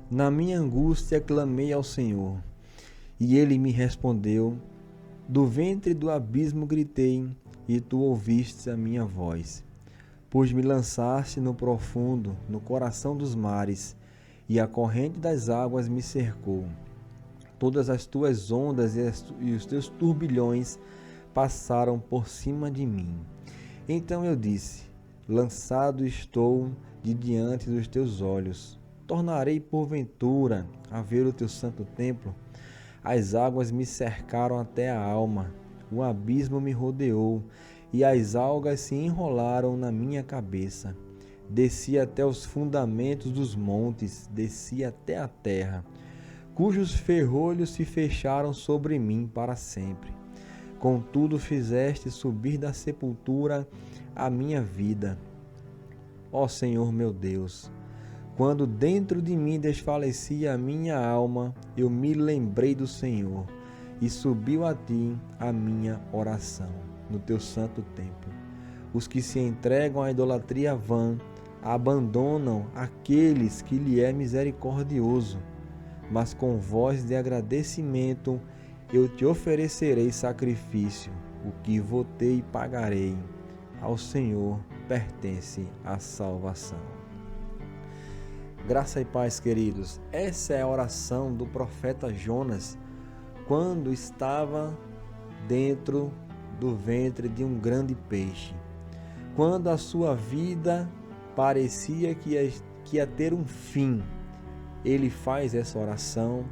Na minha angústia clamei ao Senhor, e ele me respondeu. Do ventre do abismo gritei, e tu ouviste a minha voz. Pois me lançaste no profundo, no coração dos mares, e a corrente das águas me cercou. Todas as tuas ondas e os teus turbilhões passaram por cima de mim. Então eu disse: lançado estou de diante dos teus olhos. Tornarei porventura a ver o teu santo templo. As águas me cercaram até a alma, o abismo me rodeou, e as algas se enrolaram na minha cabeça. Desci até os fundamentos dos montes, desci até a terra, cujos ferrolhos se fecharam sobre mim para sempre. Contudo fizeste subir da sepultura a minha vida. Ó Senhor meu Deus, quando dentro de mim desfalecia a minha alma, eu me lembrei do Senhor, e subiu a ti a minha oração no teu santo templo. Os que se entregam à idolatria vã abandonam aqueles que lhe é misericordioso, mas com voz de agradecimento eu te oferecerei sacrifício, o que votei e pagarei. Ao Senhor pertence a salvação. Graça e paz, queridos. Essa é a oração do profeta Jonas quando estava dentro do ventre de um grande peixe. Quando a sua vida parecia que ia ter um fim, ele faz essa oração.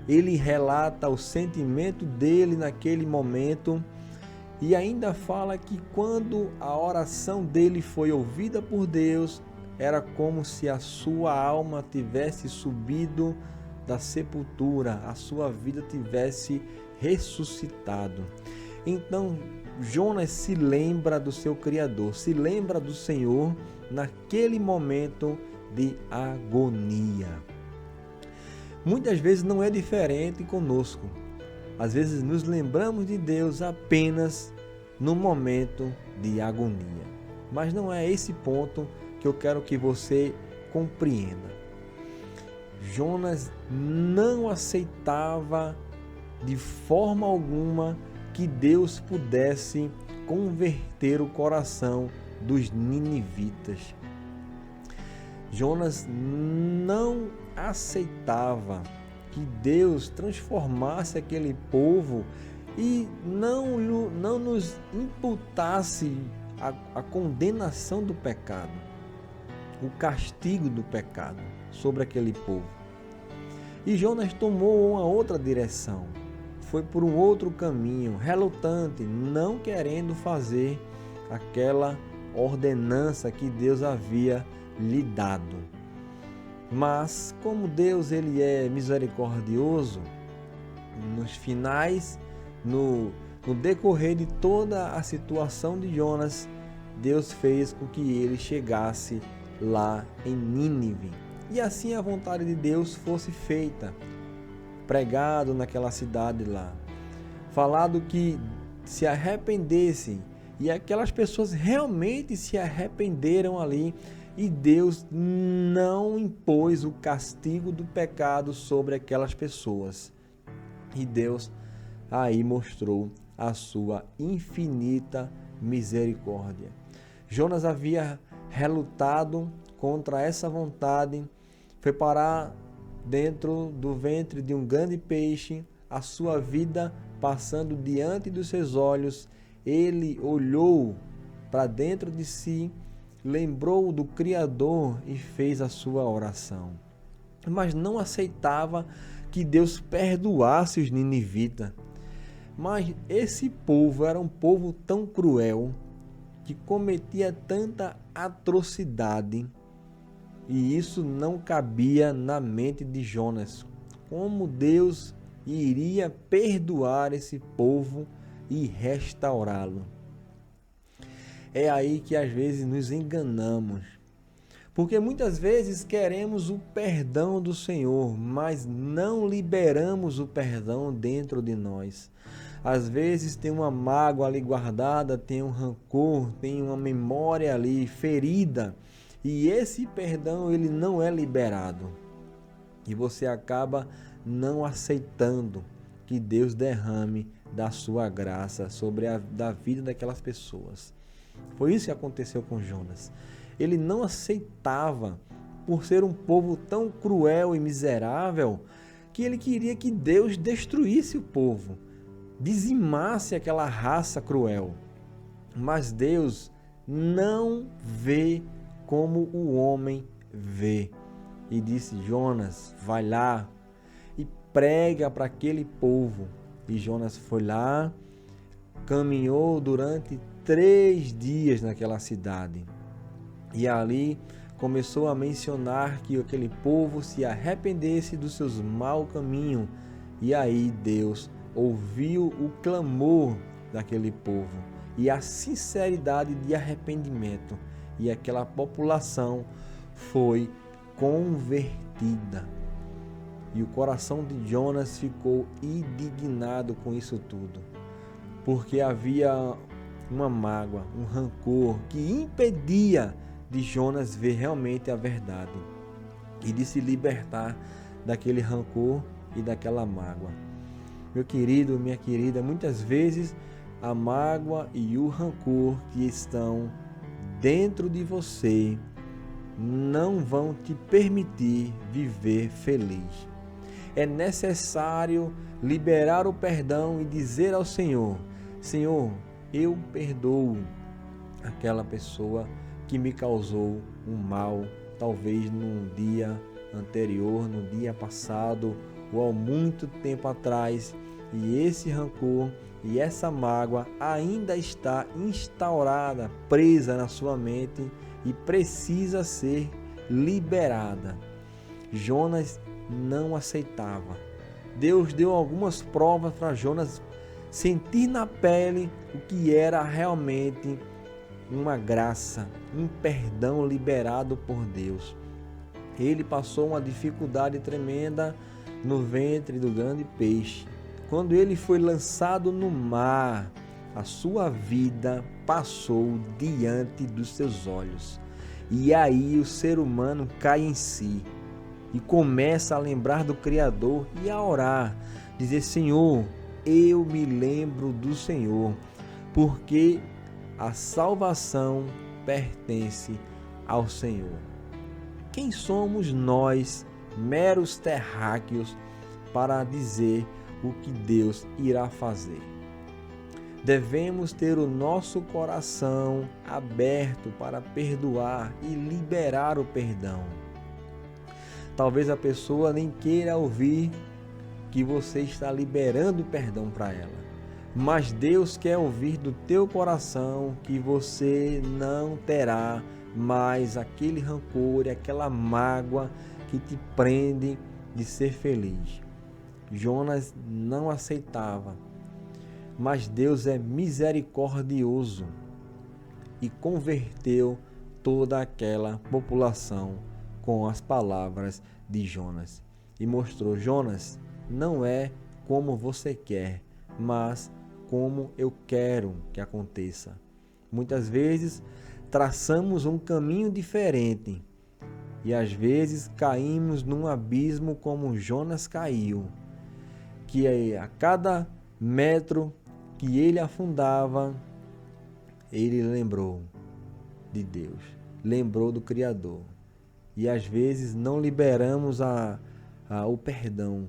Ele relata o sentimento dele naquele momento e ainda fala que quando a oração dele foi ouvida por Deus, era como se a sua alma tivesse subido da sepultura, a sua vida tivesse ressuscitado. Então, Jonas se lembra do seu Criador, se lembra do Senhor naquele momento de agonia. Muitas vezes não é diferente conosco. Às vezes nos lembramos de Deus apenas no momento de agonia. Mas não é esse ponto que eu quero que você compreenda. Jonas não aceitava de forma alguma que Deus pudesse converter o coração dos ninivitas. Jonas não aceitava que Deus transformasse aquele povo e não nos imputasse a condenação do pecado, o castigo do pecado sobre aquele povo. E Jonas tomou uma outra direção, foi por um outro caminho, relutante, não querendo fazer aquela ordenança que Deus havia lhe dado. Mas como Deus ele é misericordioso, nos finais, no decorrer de toda a situação de Jonas, Deus fez com que ele chegasse lá em Nínive. E assim a vontade de Deus fosse feita, pregado naquela cidade lá, falado que se arrependessem, e aquelas pessoas realmente se arrependeram ali, e Deus não impôs o castigo do pecado sobre aquelas pessoas. E Deus aí mostrou a sua infinita misericórdia. Jonas havia relutado contra essa vontade, foi parar dentro do ventre de um grande peixe, a sua vida passando diante dos seus olhos. Ele olhou para dentro de si, lembrou do Criador e fez a sua oração. Mas não aceitava que Deus perdoasse os ninivitas. Mas esse povo era um povo tão cruel, que cometia tanta atrocidade, e isso não cabia na mente de Jonas. Como Deus iria perdoar esse povo e restaurá-lo? É aí que às vezes nos enganamos, porque muitas vezes queremos o perdão do Senhor, mas não liberamos o perdão dentro de nós. Às vezes tem uma mágoa ali guardada, tem um rancor, tem uma memória ali ferida, e esse perdão ele não é liberado. e você acaba não aceitando que Deus derrame da sua graça sobre da vida daquelas pessoas. Foi isso que aconteceu com Jonas. Ele não aceitava, por ser um povo tão cruel e miserável, que ele queria que Deus destruísse o povo, dizimasse aquela raça cruel. Mas Deus não vê como o homem vê. E disse: Jonas, vai lá e prega para aquele povo. E Jonas foi lá, caminhou durante 3 dias naquela cidade. E ali começou a mencionar que aquele povo se arrependesse dos seus maus caminhos. E aí Deus ouviu o clamor daquele povo e a sinceridade de arrependimento. E aquela população foi convertida. E o coração de Jonas ficou indignado com isso tudo, porque havia uma mágoa, um rancor que impedia de Jonas ver realmente a verdade e de se libertar daquele rancor e daquela mágoa. Meu querido, minha querida, muitas vezes a mágoa e o rancor que estão dentro de você não vão te permitir viver feliz. É necessário liberar o perdão e dizer ao Senhor: Senhor, eu perdoo aquela pessoa que me causou um mal, talvez num dia anterior, no dia passado ou há muito tempo atrás, e esse rancor e essa mágoa ainda está instaurada, presa na sua mente e precisa ser liberada. Jonas não aceitava. Deus deu algumas provas para Jonas sentir na pele o que era realmente uma graça, um perdão liberado por Deus. Ele passou uma dificuldade tremenda no ventre do grande peixe. Quando ele foi lançado no mar, a sua vida passou diante dos seus olhos. E aí o ser humano cai em si e começa a lembrar do Criador e a orar, dizer: Senhor, eu me lembro do Senhor, porque a salvação pertence ao Senhor. Quem somos nós, meros terráqueos, para dizer o que Deus irá fazer? Devemos ter o nosso coração aberto para perdoar e liberar o perdão. Talvez a pessoa nem queira ouvir que você está liberando perdão para ela, mas Deus quer ouvir do teu coração que você não terá mais aquele rancor e aquela mágoa que te prende de ser feliz. Jonas não aceitava, mas Deus é misericordioso e converteu toda aquela população com as palavras de Jonas e mostrou: Jonas, não é como você quer, mas como eu quero que aconteça. Muitas vezes traçamos um caminho diferente e às vezes caímos num abismo como Jonas caiu, que a cada metro que ele afundava, ele lembrou de Deus, lembrou do Criador. E às vezes não liberamos o perdão,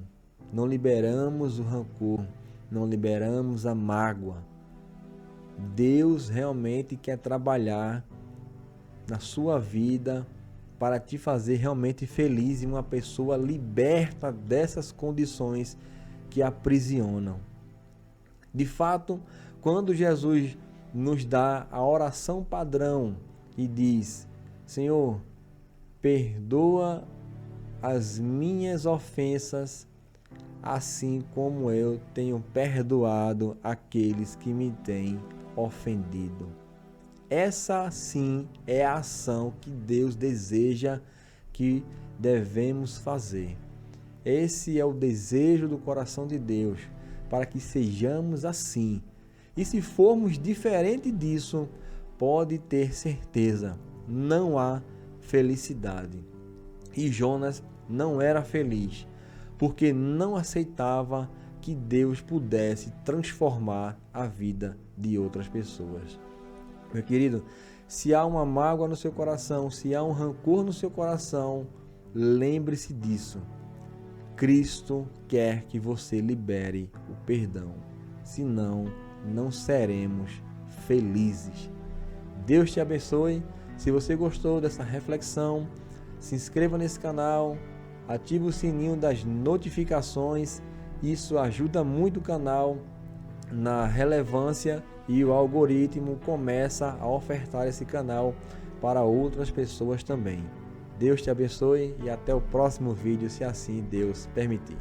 não liberamos o rancor, não liberamos a mágoa. Deus realmente quer trabalhar na sua vida para te fazer realmente feliz e uma pessoa liberta dessas condições que aprisionam. De fato, quando Jesus nos dá a oração padrão e diz: Senhor, perdoa as minhas ofensas, assim como eu tenho perdoado aqueles que me têm ofendido. Essa sim é a ação que Deus deseja que devemos fazer. Esse é o desejo do coração de Deus, para que sejamos assim. E se formos diferente disso, pode ter certeza, não há felicidade. E Jonas não era feliz, porque não aceitava que Deus pudesse transformar a vida de outras pessoas. Meu querido, se há uma mágoa no seu coração, se há um rancor no seu coração, lembre-se disso. Cristo quer que você libere o perdão, senão não seremos felizes. Deus te abençoe. Se você gostou dessa reflexão, se inscreva nesse canal, ative o sininho das notificações. Isso ajuda muito o canal na relevância e o algoritmo começa a ofertar esse canal para outras pessoas também. Deus te abençoe e até o próximo vídeo, se assim Deus permitir.